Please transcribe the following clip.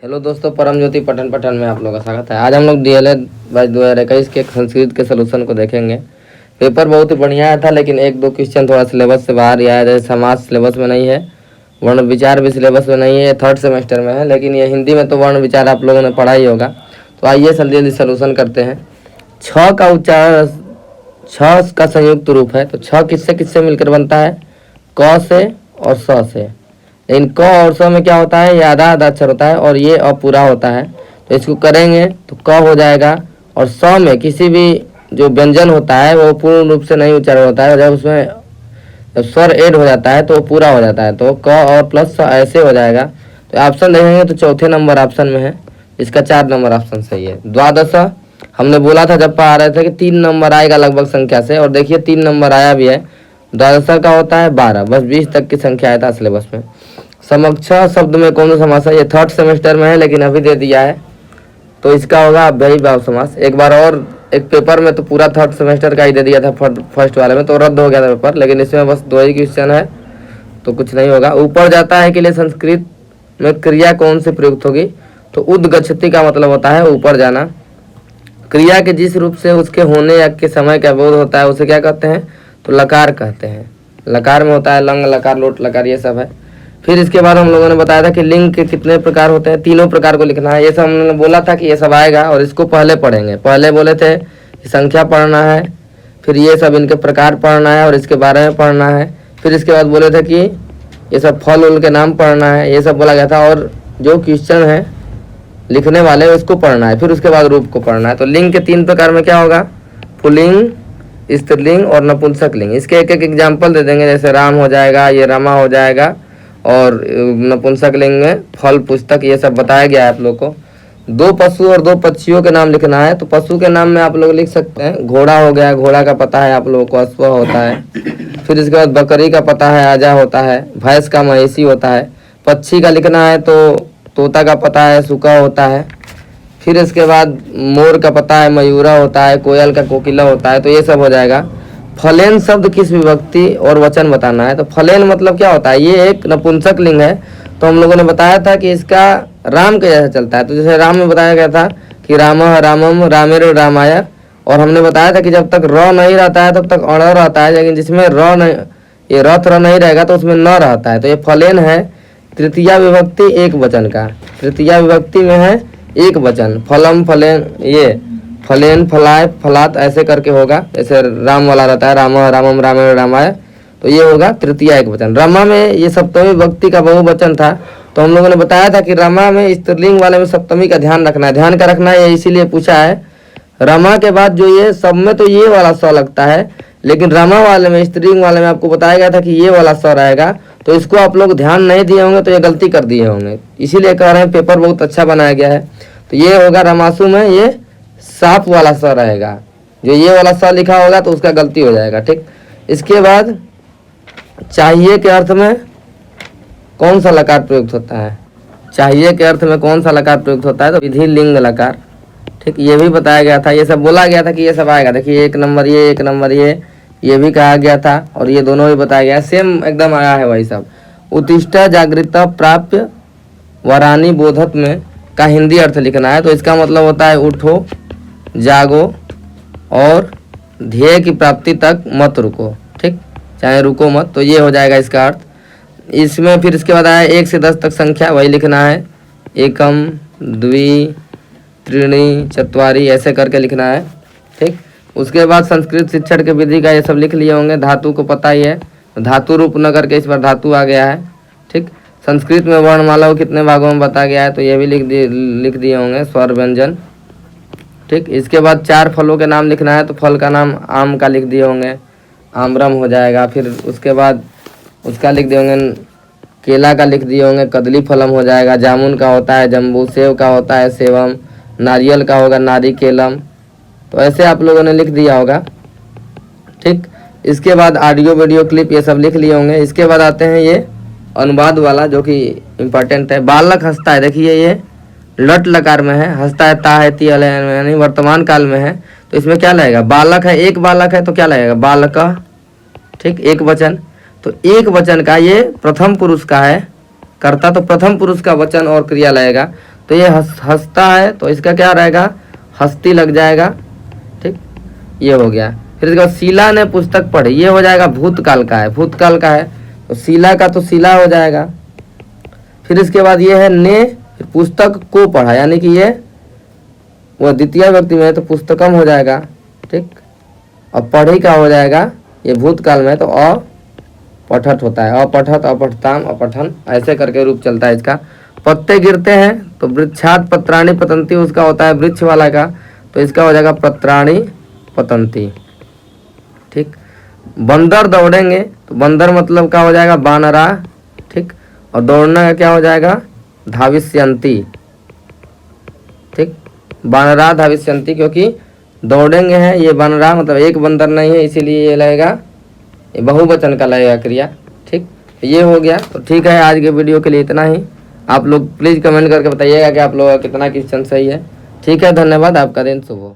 Hello दोस्तों, परम ज्योति पठन में आप लोगों का स्वागत है। आज हम लोग डीएलएड बैच 2021 के संस्कृत के सलूशन को देखेंगे। पेपर बहुत ही बढ़िया आया था, लेकिन एक दो क्वेश्चन थोड़ा सिलेबस से बाहर ही आया। जैसे समाज सिलेबस में नहीं है, वर्ण विचार भी सिलेबस में नहीं है, थर्ड सेमेस्टर में है। लेकिन ये हिंदी में तो वर्ण विचार आप लोगों ने पढ़ा ही होगा। तो आइए जल्दी जल्दी सलूशन करते हैं। छ का उच्चारण छ का संयुक्त रूप है, तो छ किससे किससे मिलकर बनता है? क से और स से। लेकिन क और स में क्या होता है? ये आधा आधा अक्षर होता है और ये अपूरा होता है। तो इसको करेंगे तो क हो जाएगा। और स में किसी भी जो व्यंजन होता है वो पूर्ण रूप से नहीं उच्चारण होता है। जब उसमें जब स्वर ऐड हो जाता है तो वो पूरा हो जाता है। तो क और प्लस स ऐसे हो जाएगा। तो ऑप्शन देखेंगे तो चौथे नंबर ऑप्शन में है, इसका 4 नंबर ऑप्शन सही है। द्वादश हमने बोला था जब पढ़ा रहे थे कि 3 नंबर आएगा लगभग संख्या से, और देखिए 3 नंबर आया भी है। द्वादश का होता है 12, बस 20 तक की संख्या आया था सिलेबस में। समक्ष शब्द में कौन सा समास है? ये थर्ड सेमेस्टर में है लेकिन अभी दे दिया है, तो इसका होगा अव्ययी भाव समास। एक बार और एक पेपर में तो पूरा थर्ड सेमेस्टर का ही दे दिया था, फर्स्ट वाले में तो रद्द हो गया था पेपर, लेकिन इसमें बस 2 ही क्वेश्चन है तो कुछ नहीं होगा। ऊपर जाता है के लिए संस्कृत में क्रिया कौन सी प्रयुक्त होगी? तो उद्गच्छति का मतलब होता है ऊपर जाना। क्रिया के जिस रूप से उसके होने या के समय का बोध होता है उसे क्या कहते हैं? तो लकार कहते हैं। लकार में होता है लंग लकार, लोट लकार, ये सब है। फिर इसके बाद हम लोगों ने बताया था कि लिंग के कितने प्रकार होते हैं, तीनों प्रकार को लिखना है। ये सब हमने बोला था कि ये सब आएगा और इसको पहले पढ़ेंगे। पहले बोले थे कि संख्या पढ़ना है, फिर ये सब इनके प्रकार पढ़ना है और इसके बारे में पढ़ना है। फिर इसके बाद बोले थे कि ये सब फल उल के नाम पढ़ना है, ये सब बोला गया था। और जो क्वेश्चन है लिखने वाले उसको पढ़ना है, फिर उसके बाद रूप को पढ़ना है। तो लिंग के 3 प्रकार में क्या होगा? पुल्लिंग, स्त्रीलिंग और नपुंसक लिंग। इसके एक एक एग्जाम्पल दे देंगे, जैसे राम हो जाएगा, ये रमा हो जाएगा, और नपुंसक लिंग में फल, पुस्तक, ये सब बताया गया है आप लोग को। 2 पशु और 2 पक्षियों के नाम लिखना है। तो पशु के नाम में आप लोग लिख सकते हैं, घोड़ा हो गया, घोड़ा का पता है आप लोगों को, अश्व होता है। फिर इसके बाद बकरी का पता है, आजा होता है। भैंस का महिषी होता है। पक्षी का लिखना है तो तोता का पता है, सुका होता है। फिर इसके बाद मोर का पता है, मयूरा होता है। कोयल का कोकिला होता है। तो ये सब हो जाएगा। फलेन शब्द किस विभक्ति और वचन बताना है? तो फलेन मतलब क्या होता है? ये एक नपुंसक लिंग है। तो हम लोगों ने बताया था कि इसका राम के जैसा चलता है। तो जैसे राम में बताया गया था कि रामः रामम रामेर रामाय, और हमने बताया था कि जब तक र नहीं रहता है तब तक अण रहता है, लेकिन जिसमें र नहीं, ये रथ र नहीं रहेगा तो उसमें न रहता है। तो ये फलेन है तृतीया विभक्ति एक वचन का। तृतीया विभक्ति में है एक वचन। फलम, फलेन, ये फलेन, फलाय, फलात, ऐसे करके होगा। जैसे राम वाला रहता है, राम रामम रामेण रामाय, तो ये होगा तृतीया एक वचन। रमा में ये सप्तमी विभक्ति का बहुवचन था। तो हम लोगों ने बताया था कि रमा में स्त्रीलिंग वाले में सप्तमी का ध्यान रखना है। ध्यान का रखना है, इसीलिए पूछा है। रमा के बाद जो ये सब में तो ये वाला स लगता है, लेकिन रमा वाले में, स्त्रीलिंग वाले में आपको बताया गया था कि ये वाला स रहेगा। तो इसको आप लोग ध्यान नहीं दिए होंगे तो ये गलती कर दिए होंगे, इसीलिए कह रहे हैं पेपर बहुत अच्छा बनाया गया है। तो ये होगा रमासु में ये साप वाला स रहेगा। जो ये वाला स लिखा होगा तो उसका गलती हो जाएगा, ठीक। इसके बाद चाहिए के अर्थ में कौन सा लकार प्रयुक्त होता है? चाहिए के अर्थ में कौन सा लकार प्रयुक्त होता है? तो विधि लिंग लकार, ठीक। ये भी बताया गया था, ये सब बोला गया था कि ये सब आएगा। देखिए 1 नंबर ये, 1 नंबर ये भी कहा गया था, और ये दोनों भी बताया गया, सेम एकदम आया है वही सब। उत्तिष्ठ जागृत प्राप्य वरानी बोधत में का हिंदी अर्थ लिखना है। तो इसका मतलब होता है उठो, जागो और ध्येय की प्राप्ति तक मत रुको, ठीक, चाहे रुको मत। तो ये हो जाएगा इसका अर्थ। इसमें फिर इसके बाद आया 1 से 10 तक संख्या, वही लिखना है। एकम, द्वि, त्रीणि, चत्वारि, ऐसे करके लिखना है, ठीक। उसके बाद संस्कृत शिक्षण के विधि का ये सब लिख लिए होंगे। धातु को पता ही है, धातु रूप न करके इस पर धातु आ गया है, ठीक। संस्कृत में वर्णमाला को कितने भागों में बताया गया है, तो ये भी लिख दिए होंगे, स्वर व्यंजन, ठीक। इसके बाद 4 फलों के नाम लिखना है। तो फल का नाम आम का लिख दिए होंगे, आम्रम हो जाएगा। फिर उसके बाद उसका लिख दिए होंगे, केला का लिख दिए होंगे, कदली फलम हो जाएगा। जामुन का होता है जम्बू, सेव का होता है सेवम, नारियल का होगा नारिकेलम। तो ऐसे आप लोगों ने लिख दिया होगा, ठीक। इसके बाद ऑडियो वीडियो क्लिप ये सब लिख लिए होंगे। इसके बाद आते हैं ये अनुवाद वाला, जो कि इम्पोर्टेंट है। बालक हंसता है, देखिए ये लट लकार में है, हंसता है ता है ती यानी वर्तमान काल में है। तो इसमें क्या लगेगा? बालक है, एक बालक है तो क्या लगेगा? बालक, ठीक, एक वचन। तो एक वचन का ये प्रथम पुरुष का है, कर्ता, तो प्रथम पुरुष का वचन और क्रिया लगेगा। तो ये हंसता है, तो इसका क्या रहेगा, हस्ती लग जाएगा। ठीक, ये हो गया। फिर इसके बाद शीला ने पुस्तक पढ़ी, ये हो जाएगा भूतकाल का है, भूतकाल का है, तो शीला का तो शीला हो जाएगा। फिर इसके बाद ये है ने, फिर पुस्तक को पढ़ा, यानी कि ये वो द्वितीय व्यक्ति में है तो पुस्तकम हो जाएगा। ठीक, और पढ़ी का हो जाएगा, ये भूतकाल में तो अपठत होता है, अपठत, अपठताम, अपठन, ऐसे करके रूप चलता है इसका। पत्ते गिरते हैं तो वृक्षात पत्राणि पतंती, उसका होता है वृक्ष वाला का, तो इसका हो जाएगा पत्राणि पतंती। ठीक, बंदर दौड़ेंगे तो बंदर मतलब क्या हो जाएगा, बानरा। ठीक, और दौड़ना का क्या हो जाएगा, धाविष्यंती। ठीक, बानरा धाविष्यंती, क्योंकि दौड़ेंगे हैं, ये बानरा मतलब एक बंदर नहीं है, इसीलिए ये लगेगा, ये बहुवचन का लगेगा क्रिया। ठीक, ये हो गया। तो ठीक है, आज के वीडियो के लिए इतना ही। आप लोग प्लीज़ कमेंट करके बताइएगा कि आप लोगों का कितना क्वेश्चन सही है। ठीक है, धन्यवाद, आपका दिन शुभ हो।